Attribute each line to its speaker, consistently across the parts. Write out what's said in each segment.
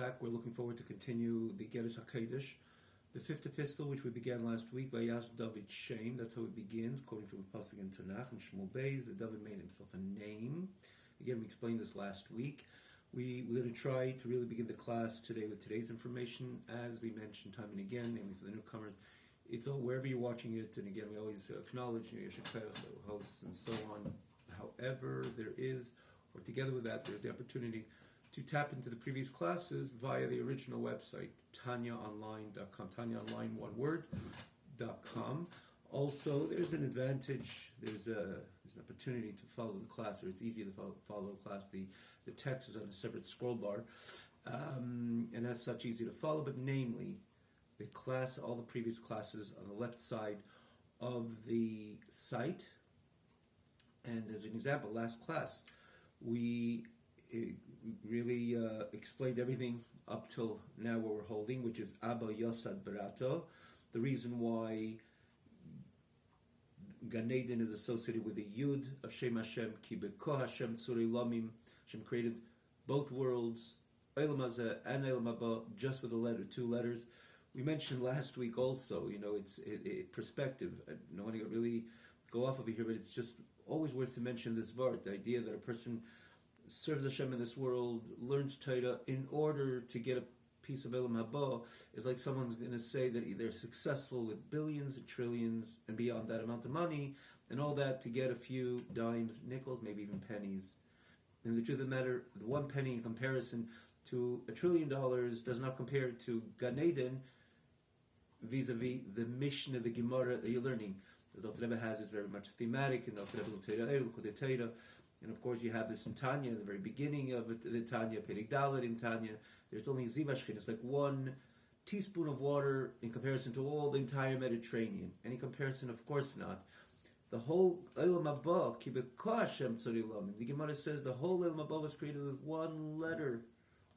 Speaker 1: back. We're looking forward to continue the Geras HaKodesh, the fifth epistle, which we began last week by Yas David Shem. That's how it begins, quoting from a pasuk in Tanakh and Shmuel Beis, that David made himself a name. Again, we explained this last week. We're going to try to really begin the class today with today's information, as we mentioned time and again, namely for the newcomers. It's all wherever you're watching it, and again, we always acknowledge the hosts and so on. However, there is, or together with that, there's the opportunity to tap into the previous classes via the original website, tanyaonline.com, tanyaonline, one word, .com. Also, there's an advantage, there's an opportunity to follow the class, or it's easier to follow the class. The text is on a separate scroll bar, and as such easy to follow, but namely, the class, all the previous classes on the left side of the site. And as an example, last class, we really explained everything up till now what we're holding, which is Abba Yosad Barato, the reason why Gan Eden is associated with the Yud of Shem Hashem, Ki Beko Hashem Tzurei Lamim. Hashem created both worlds, Olam Hazeh and Olam Haba, just with a letter, two letters. We mentioned last week also, it's perspective. I don't want to really go off of it here, but it's just always worth to mention this vart, the idea that a person serves Hashem in this world, learns Torah in order to get a piece of Olam Haba, is like someone's going to say that they're successful with billions and trillions and beyond that amount of money and all that to get a few dimes, nickels, maybe even pennies. And the truth of the matter, the one penny in comparison to $1 trillion does not compare to Gan Eden vis-a-vis the Mishnah, the Gemara that you're learning. The Alter Rebbe has is very much thematic, and the Alter Rebbe, and of course you have this in Tanya, in the very beginning of the Tanya, Perek Dalet in Tanya. There's only Zivashkin. It's like 1 teaspoon of water in comparison to all the entire Mediterranean. Any comparison, of course not. The whole Olam Haba, Ki Beko Hashem Tzurei Lamim. The Gemara says the whole Olam Haba was created with one letter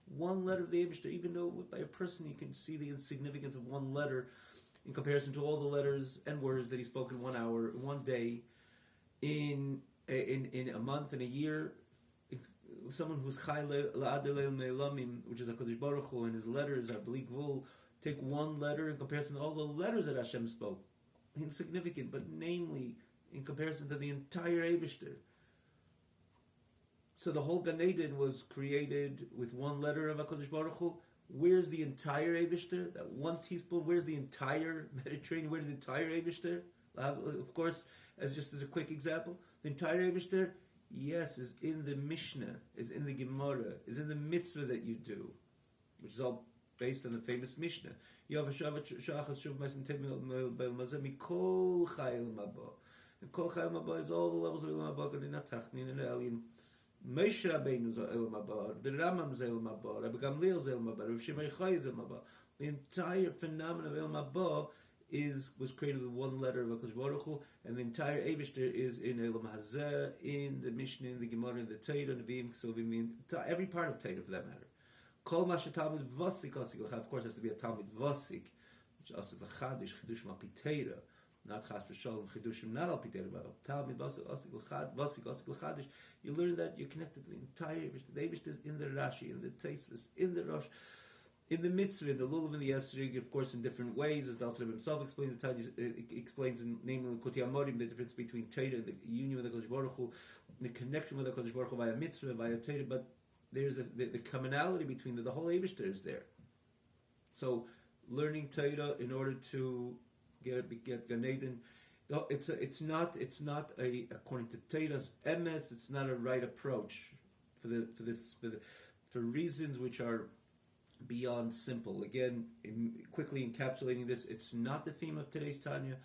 Speaker 1: of the Eibishter. Even though by a person you can see the insignificance of one letter in comparison to all the letters and words that he spoke in 1 hour, 1 day, in a month, in a year. Someone who's Chai La'adel Me'elamim, which is HaKadosh Baruch Hu, and his letters are Bli Gvul, take one letter in comparison to all the letters that Hashem spoke. Insignificant, but namely in comparison to the entire Eibishter. So the whole Gan Eden was created with one letter of HaKadosh Baruch Hu. Where's the entire Eibishter? That 1 teaspoon, where's the entire Mediterranean? Where's the entire Eibishter? Of course, as a quick example, the entire Eibishter, yes, is in the Mishnah, is in the Gemara, is in the mitzvah that you do, which is all based on the famous Mishnah. And Kol Chai Olam Haba is all the levels of Olam Haba, Tachnin and Elyon. Moshe Rabbeinu is Olam Haba, the Rambam is Olam Haba, Rabbi Gamliel is Olam Haba, Rav Shimon Yochai is Olam Haba. The entire phenomenon of Olam Haba was created with one letter of HaKadosh Baruch Hu, and the entire Eibishter is in Olam Hazeh, in the Mishnah, in the Gemara, in the Torah, in the Nevi'im, Ksuvim, every part of Torah for that matter. Kol Masha Talmid Vasik Asik, of course, has to be a Talmid Vasik, which Asik L'Chadish, Chidushim Al Pi Torah, not Chas V'Shalom, Chidushim not Al Pi Torah, but Talmid Vasik Asik L'Chadish. You learn that you're connected to the entire Eibishter. The Eibishter is in the Rashi, in the Tosfos, in the Rosh, in the mitzvah, in the lulav, in the esrog, of course, in different ways, as the Alter Rebbe himself explains. The Tanya explains, namely in Kutei Amorim, the difference between Torah, the union with HaKadosh Baruch Hu, the connection with HaKadosh Baruch Hu via mitzvah, via Torah. But there's the commonality between the whole Eibishter is there. So, learning Torah in order to get Gan Eden, it's not a according to Torah's emes. It's not a right approach for reasons which are beyond simple. Again, quickly encapsulating this, it's not the theme of today's Tanya.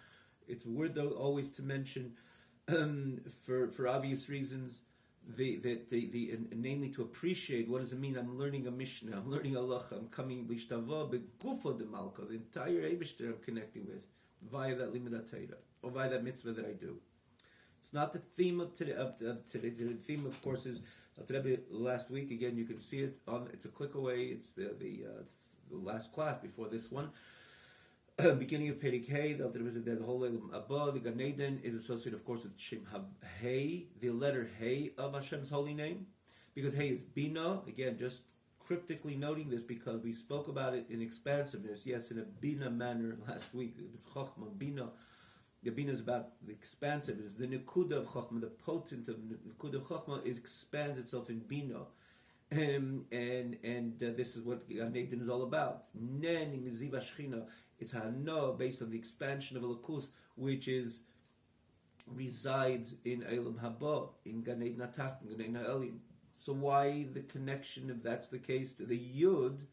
Speaker 1: It's worth though always to mention, for obvious reasons, namely to appreciate what does it mean. I'm learning a Mishnah, I'm learning Halacha, I'm coming Lishtava Begufo de Malka, the entire Eibishter I'm connecting with via that Limud Torah or via that mitzvah that I do. It's not the theme of today. The theme, of course, is last week. Again, you can see it on. It's a click away. It's the last class before this one. Beginning of Perek Hey, the whole Olam Haba, the Gan Eden is associated, of course, with Shem Hey, the letter Hey of Hashem's holy name, because Hey is Bina. Again, just cryptically noting this because we spoke about it in expansiveness, yes, in a bina manner last week. It's chokhmah, bina. The bina is about the expansiveness. The nekuda of chokhmah, the potent of nekuda of chokhmah, expands itself in bina. And this is what Gan Eden is all about. It's hana based on the expansion of Elokus, which resides in Elam Haba, in Gan Eden Atach, in Gan Eden Elyon. So why the connection, if that's the case, to the Yud,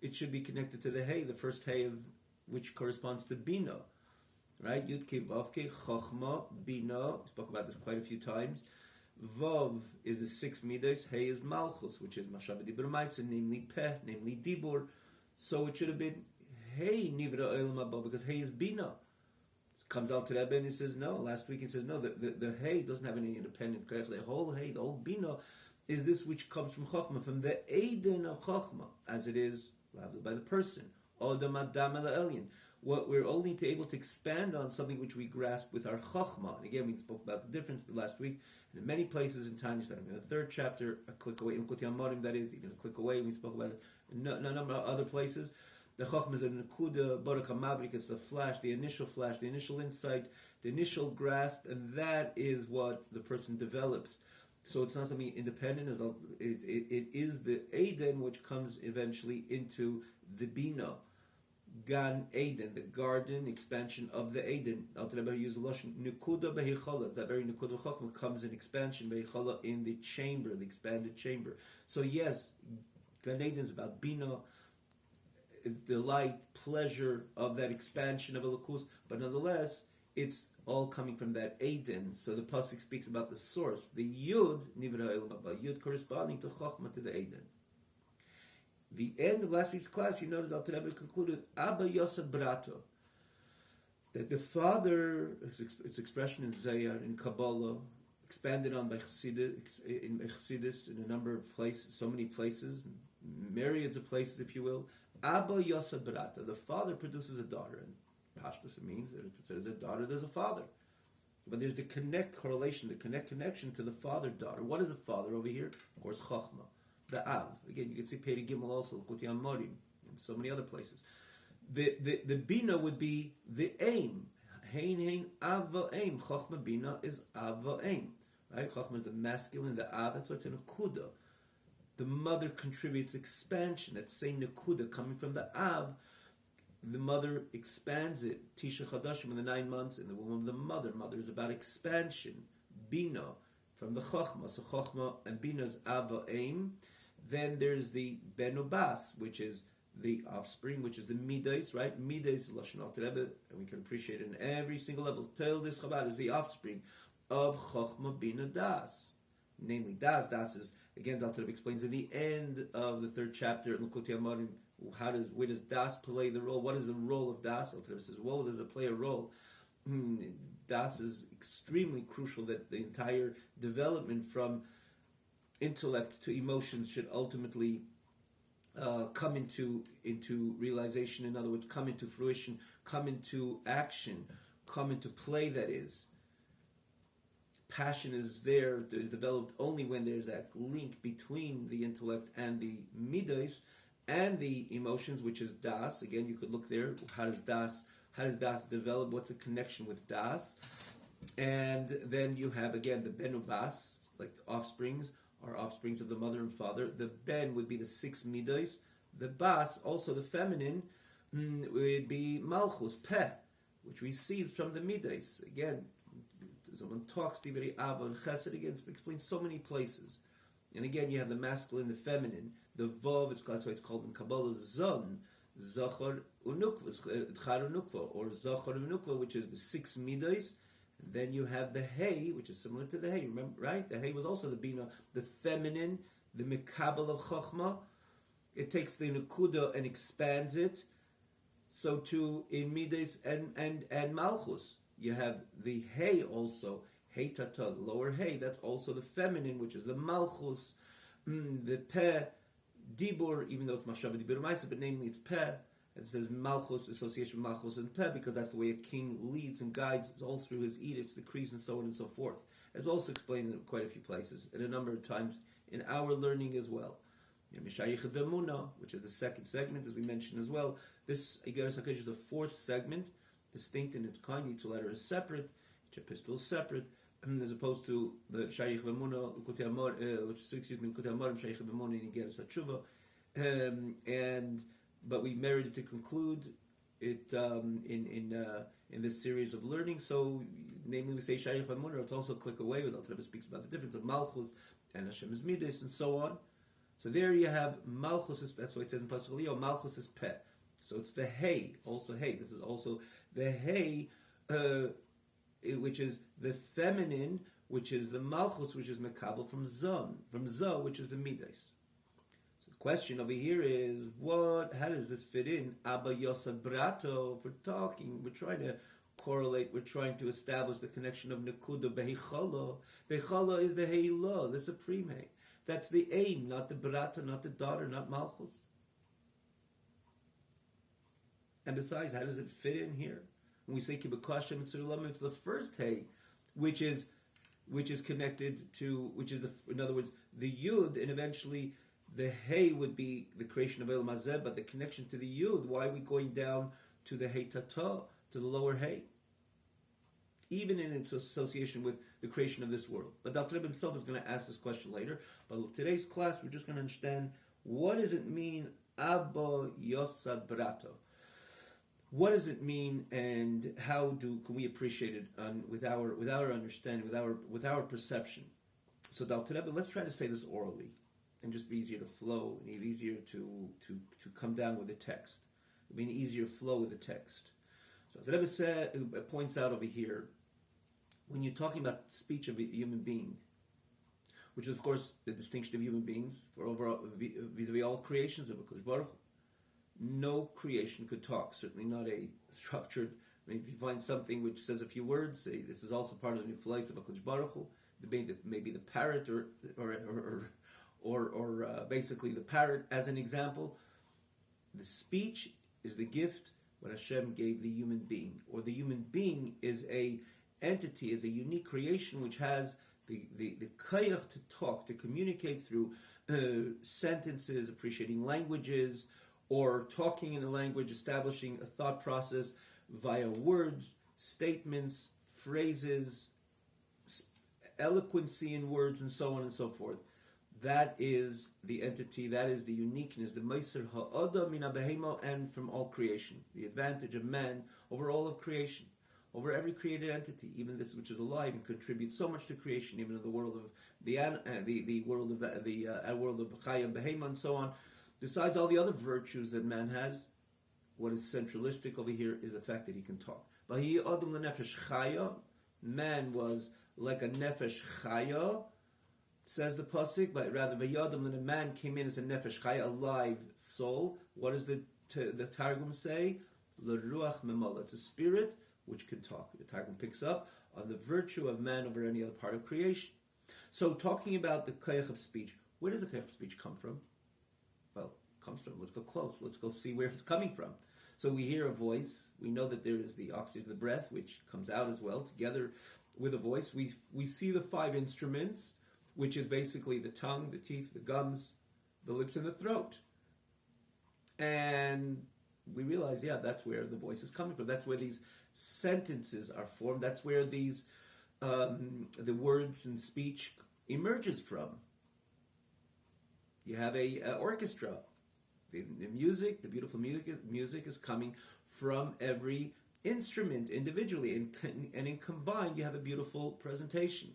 Speaker 1: it should be connected to the Hey, the first Hey of which corresponds to Bina. Right? Yud Ke Vav Ke Chochma, Bina. We spoke about this quite a few times. Vav is the 6 midas. Hey is Malchus, which is Mashab Dibur Maisa, namely Peh, namely Dibur. So it should have been Hey Nivra Olam Haba, because Hey is Bina. It comes out to Rebbe and he says no. Last week he says no. The Hey doesn't have any independent Kach. The whole Hey, the whole Bina, is this which comes from Chochmah, from the Eden of Chochmah, as it is by the person. Odam Adam El Elyon. What we're only able to expand on something which we grasp with our Chochmah. And again, we spoke about the difference last week. And in many places in Tanya, in the 3rd chapter, a click away, in Kutiyam Morim, that is, even a click away, we spoke about it in a number of other places. The Chochmah is a Nekuda, Barak HaMavrik, it's the flash, the initial insight, the initial grasp, and that is what the person develops. So it's not something independent, it is the Eden which comes eventually into the Bina. Gan Eden, the garden expansion of the Eden. Al Rebbe used the Lashon Nekuda Behichala. That very Nekuda of Chochmah comes in expansion Behichala, in the chamber, the expanded chamber. So yes, Gan Eden is about Bina, delight, pleasure of that expansion of Elokus, but nonetheless, it's all coming from that Eden. So the pasuk speaks about the source, the Yud Nivra Elam Haba, Yud corresponding to Chochmah, to the Eden. The end of last week's class, you notice Alter Rebbe concluded Abba Yosef Brato, that the father, its expression in Zayar, in Kabbalah, expanded on by Chassidus, in a number of places, so many places, myriads of places, if you will. Abba Yosef Brato, the father produces a daughter, and Pashtus, it means that if there's a daughter, there's a father. But there's the connection to the father-daughter. What is a father over here? Of course, Chochmah. The Av. Again, you can see Peri Gimel also, Kutiyam Morim, and so many other places. The Bina would be the aim. Hein Ava aim. Chochmah Bina is Ava aim. Right? Chochmah is the masculine, the Av, that's what's in a Kuda. The mother contributes expansion. That same Nekuda coming from the Av, the mother expands it. Tisha Chadashim, in the 9 months in the womb of the mother. Mother is about expansion. Bina from the Chochmah. So Chochmah and Bina is Ava aim. Then there's the Benubas, which is the offspring, which is the Midas, right? Midas, Lashon Alter Rebbe, and we can appreciate it in every single level. Tel Dis Chabad is the offspring of Chochmah Bina Das. Namely, Das. Das is, again, Alter Rebbe explains in the end of the 3rd chapter, in Likutei Amarim, where does Das play the role? What is the role of Das? Alter Rebbe says, well, does it play a role? Das is extremely crucial, that the entire development from intellect to emotions should ultimately come into realization. In other words, come into fruition, come into action, come into play, that is. Passion is developed only when there's that link between the intellect and the midas and the emotions, which is das. Again, you could look there. How does das develop? What's the connection with das? And then you have, again, the benubas, like the offsprings, are offsprings of the mother and father. The ben would be the 6 midas. The bas, also the feminine, would be malchus, peh, which we see from the midas. Again, someone talks Tiveri Ava and Chesed, again, explains so many places. And again, you have the masculine, the feminine. The Vav, that's why it's called in Kabbalah Zon, Zachar Unukva, Tchar Unukva, or Zachar Unukva, which is the 6 midas. And then you have the Hay, which is similar to the Hay, remember, right? The Hay was also the Bina, the feminine, the Mikabel of Chochmah. It takes the Nukuda and expands it. So too in Midas and Malchus. You have the Hay also, Hay Tata, the lower Hay, that's also the feminine, which is the Malchus, the Peh, Dibur, even though it's Mashab Dibur Maisa, but namely it's Peh. It says Malchus, association with Malchus and Peh, because that's the way a king leads and guides all through his edicts, decrees, and so on and so forth. It's also explained in quite a few places, and a number of times in our learning as well. which is the second segment, as we mentioned as well. This Igeres HaKodesh is the fourth segment, distinct in its kind. Each letter is separate, each epistle is separate, as opposed to the Shaykh V'Emuna, Likutei Amorim, Shaykh V'Emuna, and Igeres HaTshuva. But we merited to conclude it in this series of learning. So, namely, we say Shaykh V'Emuna. It's also click away. With Alter Rebbe speaks about the difference of Malchus and Hashem's Midas and so on. So there you have Malchus. That's why it says in Pasuk Leo, Malchus is Peh. So it's the Hey, also Hey. This is also the Hey, which is the feminine, which is the Malchus, which is Mekabel from Zah, which is the Midas. So the question over here is, how does this fit in? Abba Yosef Brato, we're trying to correlate, we're trying to establish the connection of Nekuda Behichala. Behichala is the Heilah, the supreme Hey. That's the aim, not the Brata, not the daughter, not Malchus. And besides, how does it fit in here? When we say Kibbeku Hashem Tzur, it's the first Hey, which is connected to, in other words, the Yud, and eventually the Hey would be the creation of El Mazeh, but the connection to the Yud, why are we going down to the Hey Tata, to the lower Hey? Even in its association with the creation of this world. But Alter Rebbe himself is going to ask this question later. But today's class, we're just going to understand, what does it mean, Abba Yosad Brato? What does it mean, and how can we appreciate it with our understanding, with our perception? So Alter Rebbe, let's try to say this orally, and just be easier to flow, and easier to come down with the text. It'll be an easier flow with the text. So Alter Rebbe points out over here, when you're talking about speech of a human being, which is of course the distinction of human beings for overall vis-a-vis all creations of HaKadosh Baruch Hu. No creation could talk, certainly not a structured. I mean, if you find something which says a few words, say this is also part of the influence of HaKadosh Baruch Hu, maybe the parrot or basically the parrot as an example. The speech is the gift what Hashem gave the human being, or the human being is a entity, is a unique creation which has the kayach to talk, to communicate through sentences, appreciating languages, or talking in a language, establishing a thought process via words, statements, phrases, eloquency in words, and so on and so forth. That is the entity, that is the uniqueness, the Meiser Ha'adam min HaBehema, and from all creation. The advantage of man over all of creation, over every created entity, even this which is alive and contributes so much to creation, even in the world of the world of Chayim, Behema, and so on. Besides all the other virtues that man has, what is centralistic over here is the fact that he can talk. Man was like a nefesh chaya, says the pasuk, but rather v'yadam, that a man came in as a nefesh chaya, a live soul. What does the Targum say? L'ruach memala. It's a spirit which can talk. The Targum picks up on the virtue of man over any other part of creation. So, talking about the koyach of speech, where does the koyach of speech come from? Well, it comes from, let's go close, let's go see where it's coming from. So we hear a voice, we know that there is the oxygen of the breath, which comes out as well, together with a voice. We see the five instruments, which is basically the tongue, the teeth, the gums, the lips, and the throat. And we realize, that's where the voice is coming from. That's where these sentences are formed. That's where these the words and speech emerges from. You have a orchestra. The music, the beautiful music is coming from every instrument individually, and in combined, you have a beautiful presentation,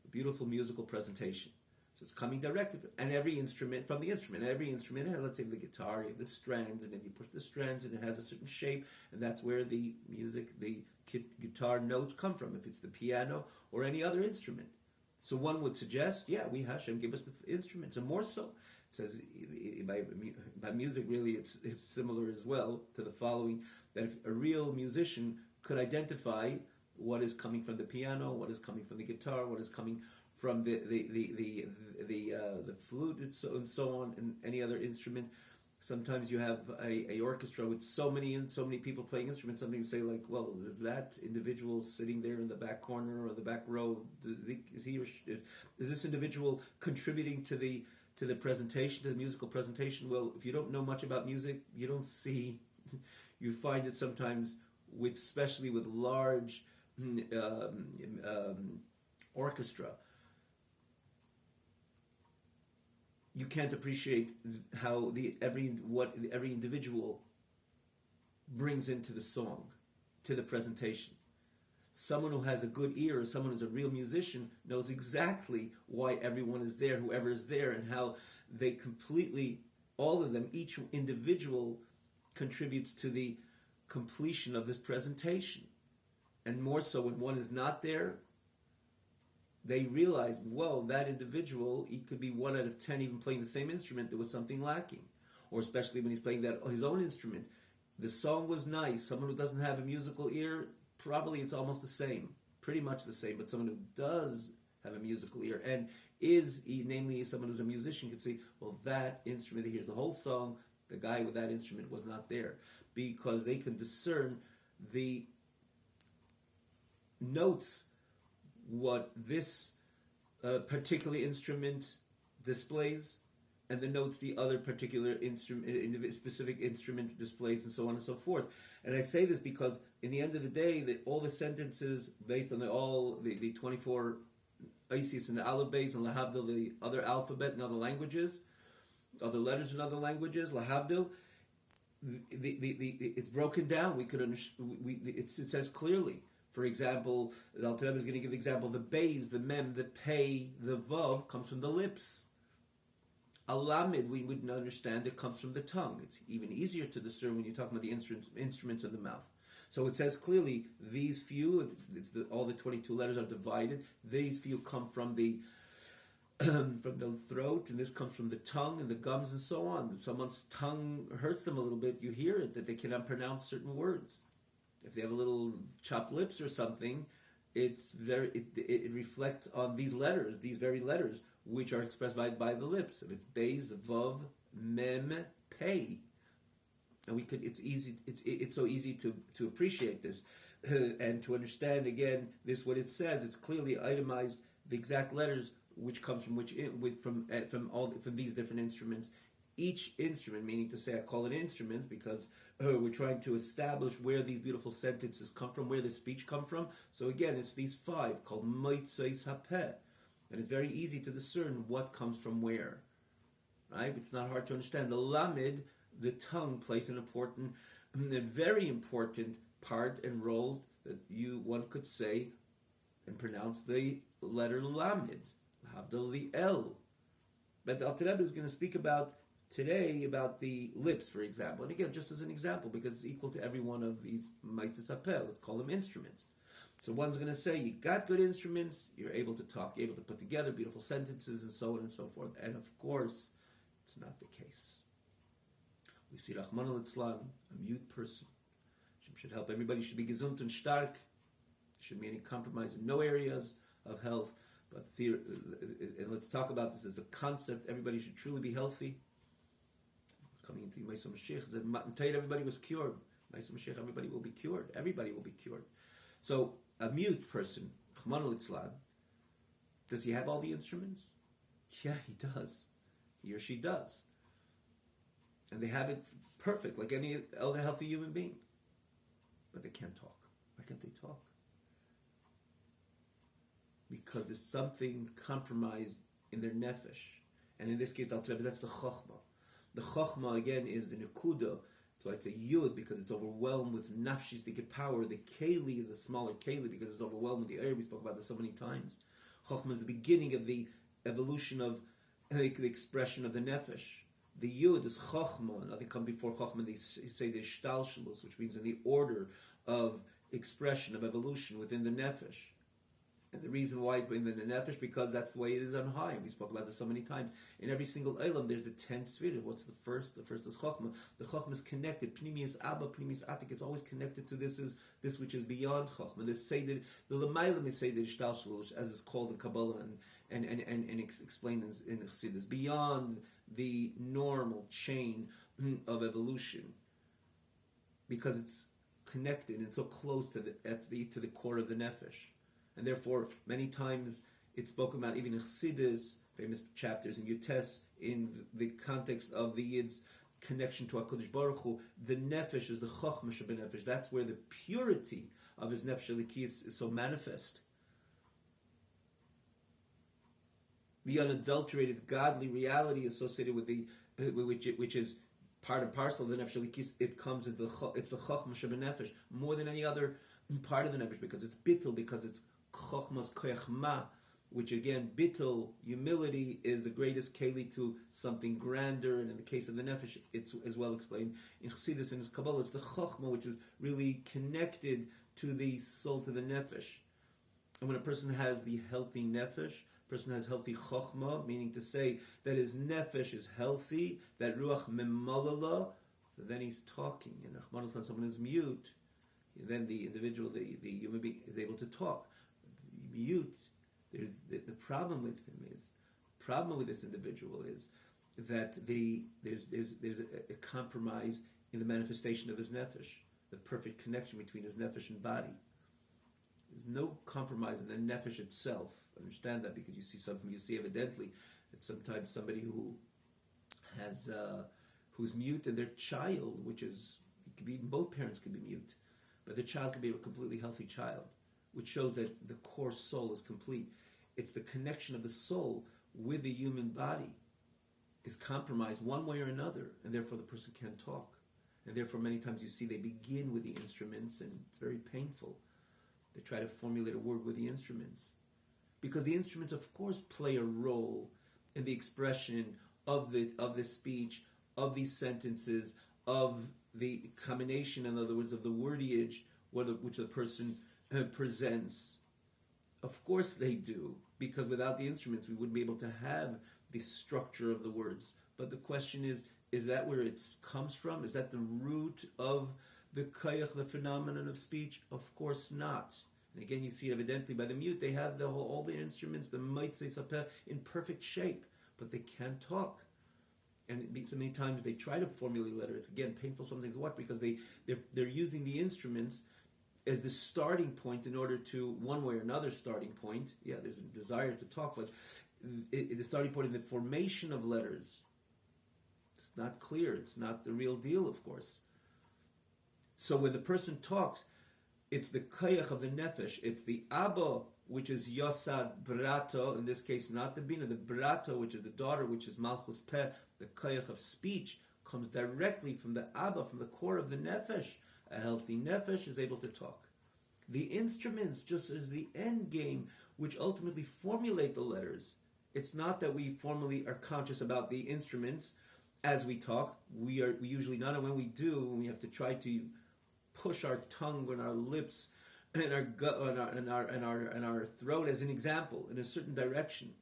Speaker 1: a beautiful musical presentation. So it's coming directly, and every instrument, let's say the guitar, you have the strands, and then you push the strands, and it has a certain shape, and that's where the music, the guitar notes come from, if it's the piano or any other instrument. So one would suggest, Hashem give us the instruments, and more so. It says by music, really, it's similar as well to the following: that if a real musician could identify what is coming from the piano, what is coming from the guitar, what is coming from the flute, and so on, and any other instrument. Sometimes you have a orchestra with so many people playing instruments. Something to say like, well, is that individual sitting there in the back corner or the back row? Is this individual contributing to to the presentation, to the musical presentation. Well, if you don't know much about music, you don't see, you find it sometimes with, especially with large orchestra, you can't appreciate how every individual brings into the song, to the presentation. Someone who has a good ear, or someone who's a real musician, knows exactly why everyone is there, whoever is there, and how they completely, all of them, each individual contributes to the completion of this presentation. And more so when one is not there, they realize, well, that individual, he could be 1 out of 10 even playing the same instrument, there was something lacking. Or especially when he's playing his own instrument. The song was nice. Someone who doesn't have a musical ear, probably it's almost the same, pretty much the same. But someone who does have a musical ear and namely someone who's a musician, could say, well, that instrument that hears the whole song, the guy with that instrument was not there, because they can discern the notes, what this particular instrument displays, and the notes the other particular instrument, specific instrument displays, and so on and so forth. And I say this because, in the end of the day, all the sentences based on the 24 Isis and the Aleph and Lahavdil, the other alphabet in other languages, other letters in other languages, Lahavdil, it's broken down. We could understand. It says clearly. For example, the Alter Rebbe is going to give the example: the Beis, the Mem, the Pei, the Vav comes from the lips. A Lamed, we wouldn't understand, it comes from the tongue. It's even easier to discern when you're talking about the instruments of the mouth. So it says clearly, these few, all the 22 letters are divided. These few come from the from the throat, and this comes from the tongue and the gums and so on. If someone's tongue hurts them a little bit, you hear it, that they cannot pronounce certain words. If they have a little chopped lips or something, it reflects on these letters, these very letters, which are expressed by the lips. If it's Beis, the Vav, Mem, Pei. And it's so easy to appreciate this and to understand again what it says. It's clearly itemized the exact letters which comes from from these different instruments. Each instrument, meaning to say, I call it instruments because we're trying to establish where these beautiful sentences come from, where the speech come from. So again, it's these 5 called Moitzeis Hapeh. And it's very easy to discern what comes from where. Right? It's not hard to understand. The Lamed, the tongue, plays a very important part and role that one could say and pronounce the letter Lamed. Havdil the El. But the Alter Rebbe is going to speak about today about the lips, for example. And again, just as an example, because it's equal to every one of these Moitzeis Hapeh. Let's call them instruments. So one's going to say, you got good instruments, you're able to talk, you're able to put together beautiful sentences, and so on and so forth. And of course, it's not the case. We see Rahman al-Islam, a mute person. Hashem should help everybody, should be gesund and stark. There shouldn't be any compromise in no areas of health. But and let's talk about this as a concept. Everybody should truly be healthy. Coming into Yemei Mashiach, that Matan Torah, everybody was cured. Yemei Mashiach, everybody will be cured. Everybody will be cured. So, a mute person, Rahman al-Islam, does he have all the instruments? Yeah, he does. He or she does. And they have it perfect, like any other healthy human being. But they can't talk. Why can't they talk? Because there's something compromised in their nefesh. And in this case, that's the chokhmah. The chokhmah, again, is the nekuda. So it's a yud because it's overwhelmed with nafshistic power. The keli is a smaller keli because it's overwhelmed with the air. We spoke about this so many times. Chokhmah is the beginning of the evolution of the expression of the nefesh. The yud is chokhmah. Nothing comes before chokhmah. They say the shtalshalus, which means in the order of expression, of evolution within the nefesh. And the reason why it's in the nefesh, because that's the way it is on high. We spoke about this so many times. In every single Eilam, there's the 10 spheres. What's the first? The first is Chokhmah. The Chokhmah is connected. Pnimius Abba, Pnimius Atik. It's always connected to this which is beyond Chokhmah. This Seder, the Lamailam is Seder Shtalshlush, as is called in Kabbalah and explained in Chassidus, beyond the normal chain of evolution, because it's connected and so close to the core of the nefesh. And therefore, many times It's spoken about even in Chassidus, famous chapters in Yutes, in the context of the Yid's connection to HaKadosh Baruch Hu. The nefesh is the chokhmah shebenefesh. That's where the purity of his nefesh elikis is so manifest. The unadulterated godly reality associated with the which is part and parcel of the nefesh elikis. It comes into it's the chokhmah shebenefesh more than any other part of the nefesh, because it's bittul, because it's chokhmas koyachma, which again, bittul, humility, is the greatest keli to something grander, and in the case of the nefesh, it's as well explained in Chassidus and Kabbalah. It's the chokhmah which is really connected to the soul, to the nefesh. And when a person has the healthy nefesh, a person has healthy chokhmah, meaning to say that his nefesh is healthy, that ruach memalala, so then he's talking. And when someone is mute, then the individual, the human being, is able to talk. Mute. There's the problem with him is, problem with this individual is that there's a compromise in the manifestation of his nefesh, the perfect connection between his nefesh and body. There's no compromise in the nefesh itself. Understand that, because you see evidently that sometimes somebody who has who's mute, and their child, which is, it could be, both parents could be mute, but the child could be a completely healthy child, which shows that the core soul is complete. It's the connection of the soul with the human body is compromised one way or another, and therefore the person can't talk. And therefore many times you see they begin with the instruments, and it's very painful. They try to formulate a word with the instruments, because the instruments, of course, play a role in the expression of the speech, of these sentences, of the combination, in other words, of the wordage which the person presents. Of course they do, because without the instruments we wouldn't be able to have the structure of the words. But the question is that where it comes from? Is that the root of the kayach, the phenomenon of speech? Of course not. And again, you see evidently by the mute, they have all the instruments, the maitzei sapeh, in perfect shape, but they can't talk. And so many times they try to formulate letter. It's again painful sometimes to watch, because they're using the instruments as the starting point in order to, one way or another starting point. Yeah, there's a desire to talk, but the starting point in the formation of letters, it's not clear. It's not the real deal, of course. So when the person talks, it's the kayach of the nefesh. It's the abba, which is yosad brato, in this case not the bina, the brato, which is the daughter, which is malchus peh, the kayach of speech, comes directly from the abba, from the core of the nefesh. A healthy nefesh is able to talk. The instruments just is the end game, which ultimately formulate the letters. It's not that we formally are conscious about the instruments as we talk. We usually not, and when we do, we have to try to push our tongue and our lips and our gut and our throat, as an example, in a certain direction,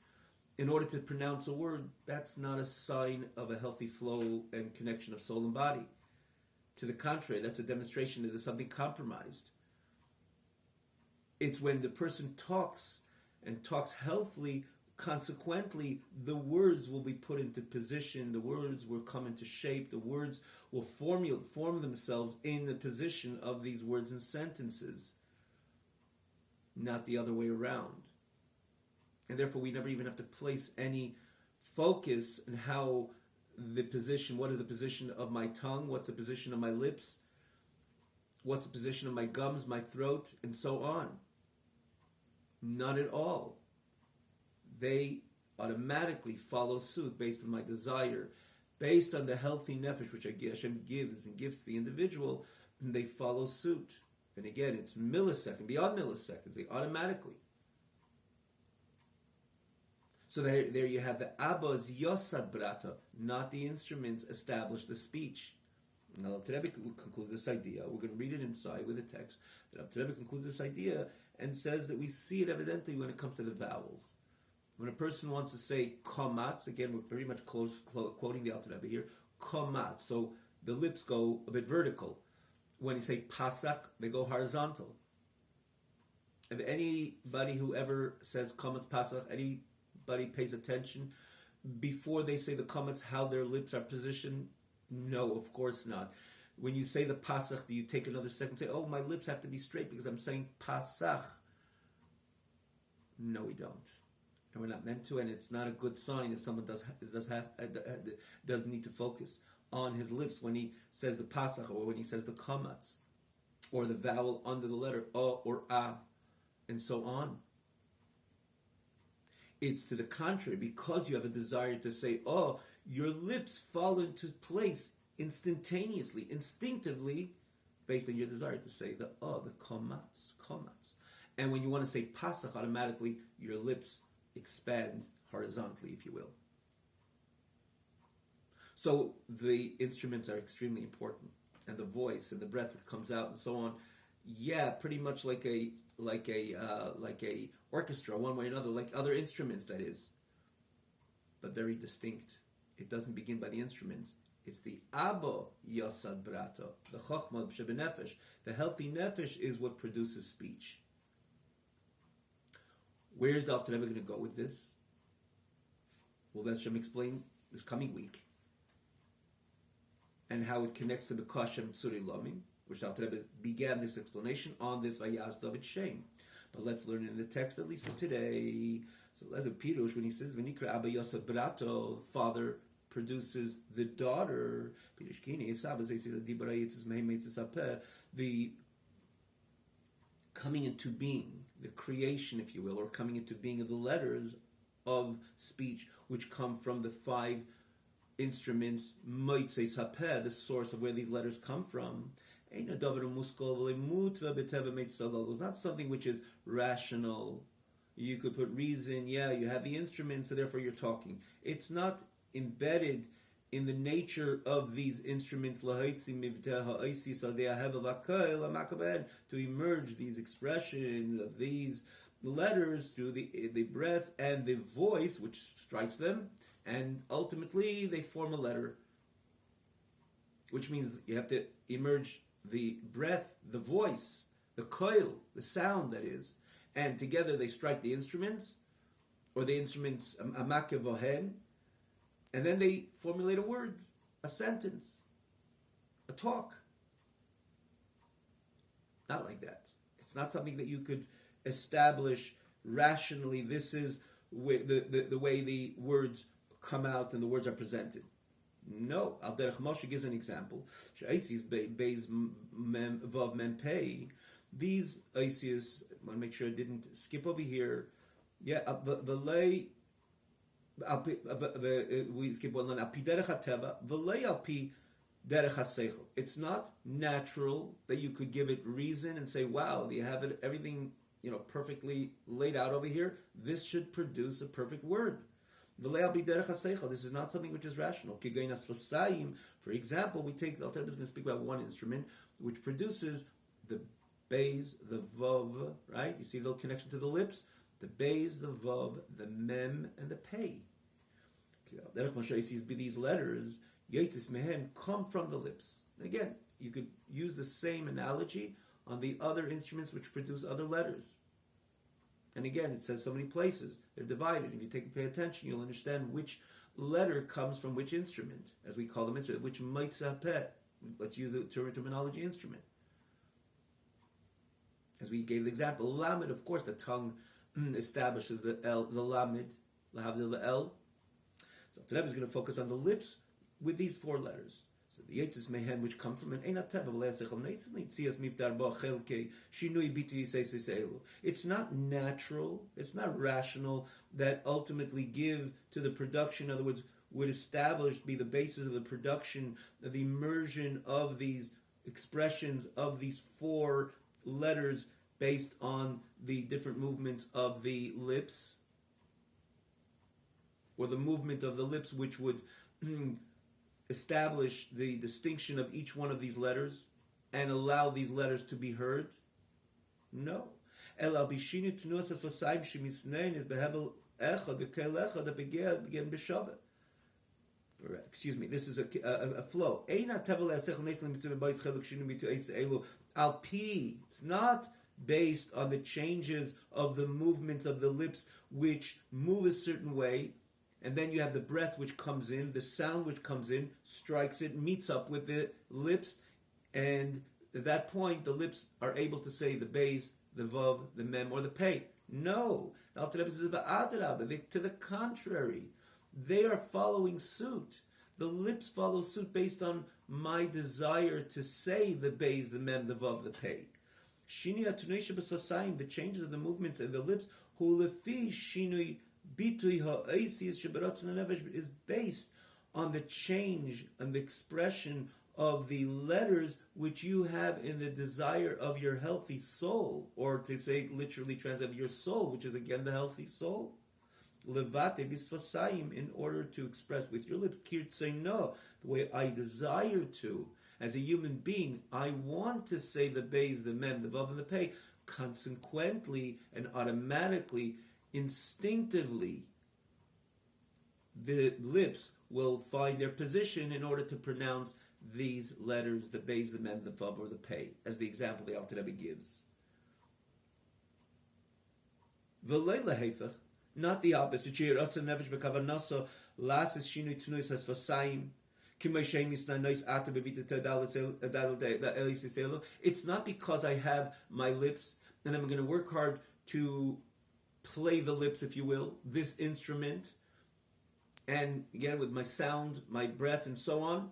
Speaker 1: in order to pronounce a word. That's not a sign of a healthy flow and connection of soul and body. To the contrary, that's a demonstration that there's something compromised. It's when the person talks, and talks healthily, consequently, the words will be put into position, the words will come into shape, the words will form themselves in the position of these words and sentences, not the other way around. And therefore we never even have to place any focus in how the position, what is the position of my tongue, what's the position of my lips, what's the position of my gums, my throat, and so on. Not at all. They automatically follow suit based on my desire, based on the healthy nefesh which Hashem gives and gives to the individual, and they follow suit. And again, it's millisecond, beyond milliseconds, they automatically. So there you have the Abba's Yosad Brata, not the instruments, establish the speech. Now, Rebbe concludes this idea. We're going to read it inside with the text. But Rebbe concludes this idea and says that we see it evidently when it comes to the vowels. When a person wants to say komatz, again, we're very much quoting the Alter Rebbe here, komatz. So the lips go a bit vertical. When you say pasach, they go horizontal. If anybody who ever says komatz pasach, anybody pays attention before they say the komatz, how their lips are positioned? No, of course not. When you say the pasach, do you take another second and say, oh, my lips have to be straight because I'm saying pasach? No, we don't. and we're not meant to, and it's not a good sign if someone doesn't need to focus on his lips when he says the pasach or when he says the kamatz or the vowel under the letter a or a, and so on. It's to the contrary, because you have a desire to say oh, your lips fall into place instantaneously, instinctively, based on your desire to say the kamatz. And when you want to say pasach, automatically your lips expand horizontally, if you will. So the instruments are extremely important, and the voice and the breath that comes out and so on. Yeah, pretty much like a orchestra, one way or another, like other instruments, that is, but very distinct. It doesn't begin by the instruments. It's the abo yasad brato, the chokhmah shebenefesh. The healthy nefesh is what produces speech. Where is the Alter Rebbe going to go with this? Will Hashem explain this coming week, and how it connects to the Hashem Tzurei Lamim, which Alter Rebbe began this explanation on this Vayaz David Shem. But let's learn it in the text, at least for today. So as a Pirush, when he says V'nikra Abba Yosef Brato, father produces the daughter. The coming into being, the creation, if you will, or coming into being of the letters of speech, which come from the 5 instruments, the source of where these letters come from. It's not something which is rational. You could put reason, you have the instruments, so therefore you're talking. It's not embedded in the nature of these instruments to emerge these expressions of these letters through the breath and the voice which strikes them, and ultimately they form a letter, which means you have to emerge the breath, the voice, the koil, the sound, that is, and together they strike the instruments, or the instruments amakevohen, and then they formulate a word, a sentence, a talk. Not like that. It's not something that you could establish rationally. This is the way the words come out and the words are presented. No. Al Derech Moshe gives an example. These Isis, I want to make sure I didn't skip over here. We skip one line. It's not natural that you could give it reason and say, wow, you have it, everything, perfectly laid out over here. This should produce a perfect word. This is not something which is rational. For example, we take, the Alter Rebbe is going to speak about one instrument which produces the bays, the vav, right? You see the little connection to the lips? The bays, the vav, the mem, and the pei. These letters, Yetis mehen, come from the lips. Again, you could use the same analogy on the other instruments which produce other letters. And again, it says so many places. They're divided. If you pay attention, you'll understand which letter comes from which instrument, as we call them instrument, which meitzapeh. Let's use the terminology instrument. As we gave the example, lamed, of course, the tongue establishes the L, the lamed, lahavdil, the L. So today is going to focus on the lips with these 4 letters. So the Yetzis Mehen, which come from an Einatev of Le'asechel Neisni, Tzias Miftar Bo Chelke, Shinui Bitu Yisei. It's not natural, it's not rational that ultimately give to the production, in other words, would establish, be the basis of the production, of the immersion of these expressions of these 4 letters based on the different movements of the lips, or the movement of the lips which would establish the distinction of each one of these letters and allow these letters to be heard? No. Excuse me, this is a flow. It's not based on the changes of the movements of the lips which move a certain way, and then you have the breath which comes in, the sound which comes in, strikes it, meets up with the lips, and at that point the lips are able to say the bays, the vav, the mem, or the pei. No. The Alter Rebbe says, to the contrary, they are following suit. The lips follow suit based on my desire to say the bays, the mem, the vav, the pei. Shinui atunei shebasasayim, the changes of the movements of the lips, hu lefi shinui bitui ha'esis sheberatzon hanevesh, is based on the change and the expression of the letters which you have in the desire of your healthy soul, or to say literally translate your soul, which is again the healthy soul. Levate bisfasayim, in order to express with your lips, kirtseino, the way I desire to. As a human being, I want to say the bays, the mem, the vav, and the pei. Consequently and automatically, instinctively, the lips will find their position in order to pronounce these letters, the bays, the mem, the vav, or the pei, as the example the Alter Rebbe gives. V'lei lehefach, not the opposite. It's not because I have my lips and I'm going to work hard to play the lips, if you will, this instrument, and again with my sound, my breath, and so on,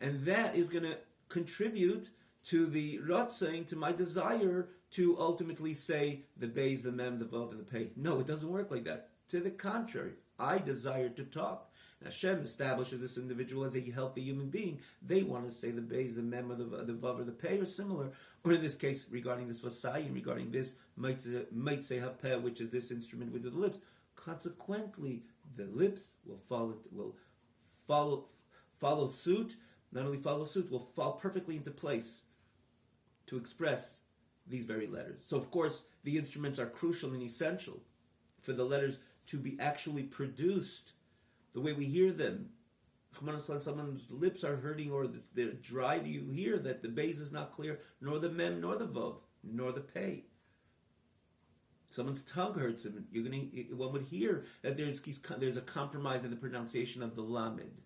Speaker 1: and that is going to contribute to the ratzing, to my desire to ultimately say the bays, the mem, the vav, and the pei. No, it doesn't work like that. To the contrary, I desire to talk. And Hashem establishes this individual as a healthy human being. They want to say the bays, the mem, or the vav, or the pei, or similar. Or in this case, regarding this vasayim, regarding this meitzei hapeh, which is this instrument with the lips. Consequently, the lips will follow suit. Not only follow suit, will fall perfectly into place to express these very letters. So, of course, the instruments are crucial and essential for the letters to be actually produced the way we hear them. Someone's lips are hurting or they're dry. You hear that the bays is not clear, nor the mem, nor the vav, nor the pei. Someone's tongue hurts him. One would hear that there's a compromise in the pronunciation of the lamed.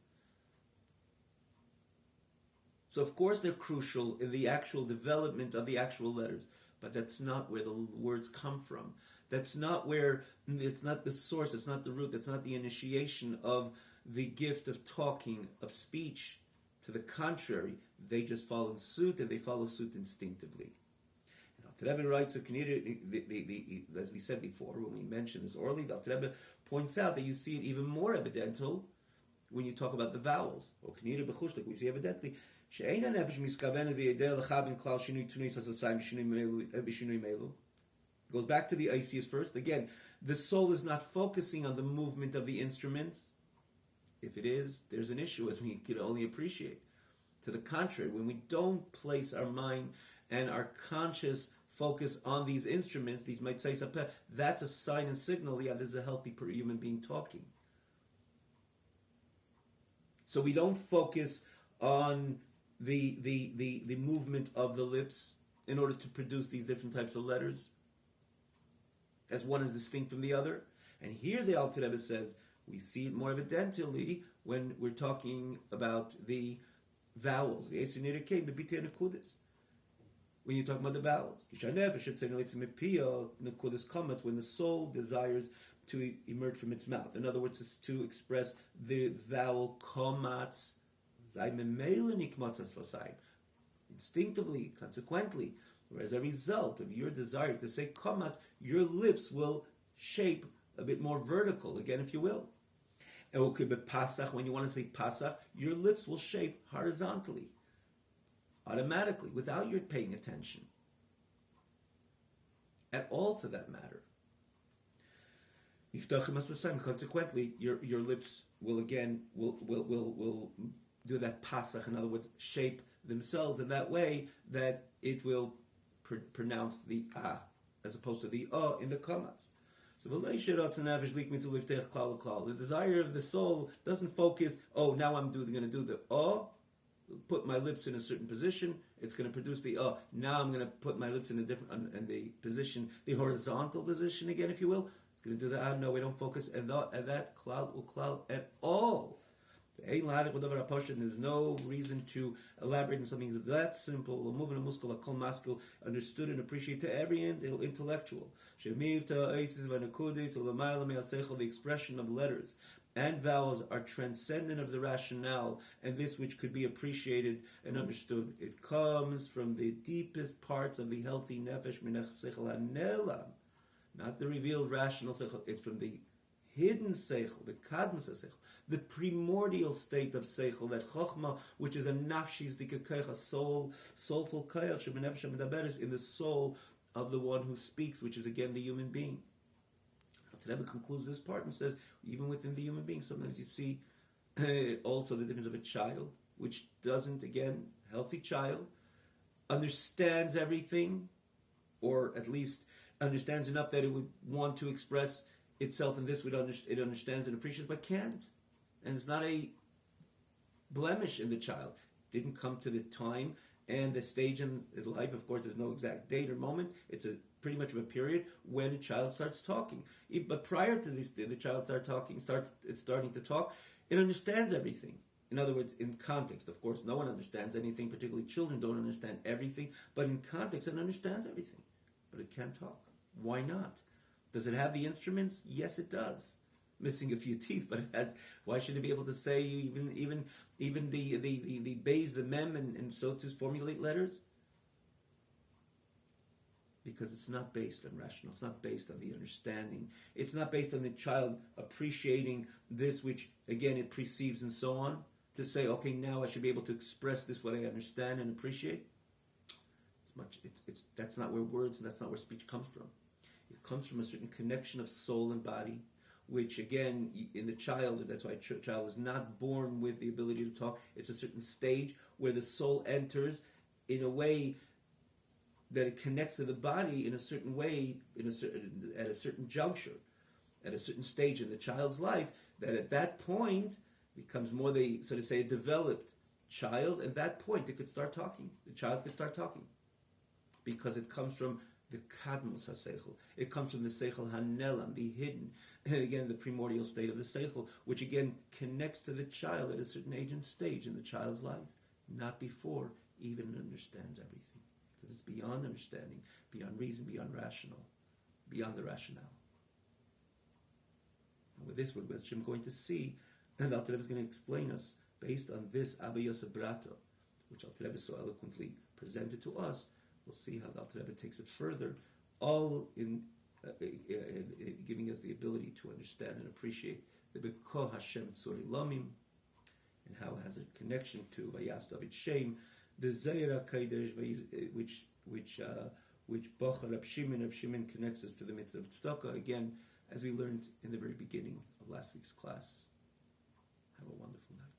Speaker 1: So of course they're crucial in the actual development of the actual letters, but that's not where the words come from. It's not the source, it's not the root, it's not the initiation of the gift of talking, of speech. To the contrary, they just follow suit, and they follow suit instinctively. And Alter Rebbe writes, as we said before, when we mentioned this orally, Alter Rebbe points out that you see it even more evidential when you talk about the vowels. Or we see evidently, goes back to the Isis first. Again, the soul is not focusing on the movement of the instruments. If it is, there's an issue, as we can only appreciate. To the contrary, when we don't place our mind and our conscious focus on these instruments, these meitzei sapeh, that's a sign and signal, this is a healthy human being talking. So we don't focus on the movement of the lips in order to produce these different types of letters, as one is distinct from the other. And here the Alter Rebbe says we see it more evidently when we're talking about the vowels. When you talk about the vowels, when the soul desires to emerge from its mouth. In other words, it's to express the vowel komatz, instinctively, consequently, or as a result of your desire to say komatz, your lips will shape a bit more vertical, again, if you will. When you want to say pasach, your lips will shape horizontally, automatically, without your paying attention. At all, for that matter. Consequently, your lips will do that pasach, in other words, shape themselves in that way that it will pronounce the as opposed to the in the komatz. So the desire of the soul doesn't focus, now I'm going to do the put my lips in a certain position, it's going to produce the now I'm going to put my lips in a different, in the position, the horizontal position again, if you will. It's going to do the no, we don't focus, and that cloud will cloud at all. There's no reason to elaborate on something that simple, understood and appreciated to every intellectual. The expression of letters and vowels are transcendent of the rationale, and this which could be appreciated and understood. It comes from the deepest parts of the healthy nefesh, not the revealed rational seichel. It's from the hidden seichel, the kadmus seichel, the primordial state of seichel, that chokhmah, which is a nafshis dikakayach, a soulful kayach, shebenefesh medaberes, in the soul of the one who speaks, which is again the human being. The Rebbe concludes this part and says, even within the human being, sometimes you see also the difference of a child, which doesn't, again, healthy child, understands everything, or at least understands enough that it would want to express itself in this, it understands and appreciates, but can't. And it's not a blemish in the child. Didn't come to the time and the stage in his life. Of course, there's no exact date or moment. It's pretty much of a period when a child starts talking. But prior to this, the child starting to talk, it understands everything. In other words, in context, of course, no one understands anything, particularly children don't understand everything, but in context, it understands everything. But it can't talk. Why not? Does it have the instruments? Yes, it does. Missing a few teeth, but it has. Why should it be able to say even the bays, the mem, and so to formulate letters? Because it's not based on rational. It's not based on the understanding. It's not based on the child appreciating this, which again it perceives and so on. To say, okay, now I should be able to express this what I understand and appreciate. That's not where words and that's not where speech comes from. It comes from a certain connection of soul and body, which again, in the child, that's why a child is not born with the ability to talk. It's a certain stage where the soul enters in a way that it connects to the body in a certain way, at a certain juncture, at a certain stage in the child's life, that at that point becomes more so to say, a developed child. At that point, it could start talking. The child could start talking. Because it comes from the kadmus ha-seichel. It comes from the seichel hanelam, the hidden, and again, the primordial state of the seichel, which again connects to the child at a certain age and stage in the child's life, not before even understands everything. Because it's beyond understanding, beyond reason, beyond rational, beyond the rationale. And with this, we're going to see, and Alter Rebbe is going to explain us, based on this Abba Yosef Brato, which Alter Rebbe so eloquently presented to us. We'll see how the Alter Rebbe takes it further, all in giving us the ability to understand and appreciate the Beko Hashem Tzori Lamim, and how it has a connection to Vayas David Shem, the Zayra Kaidesh, which Bachar Rab Shimon connects us to the mitzvah of tzedakah. Again, as we learned in the very beginning of last week's class. Have a wonderful night.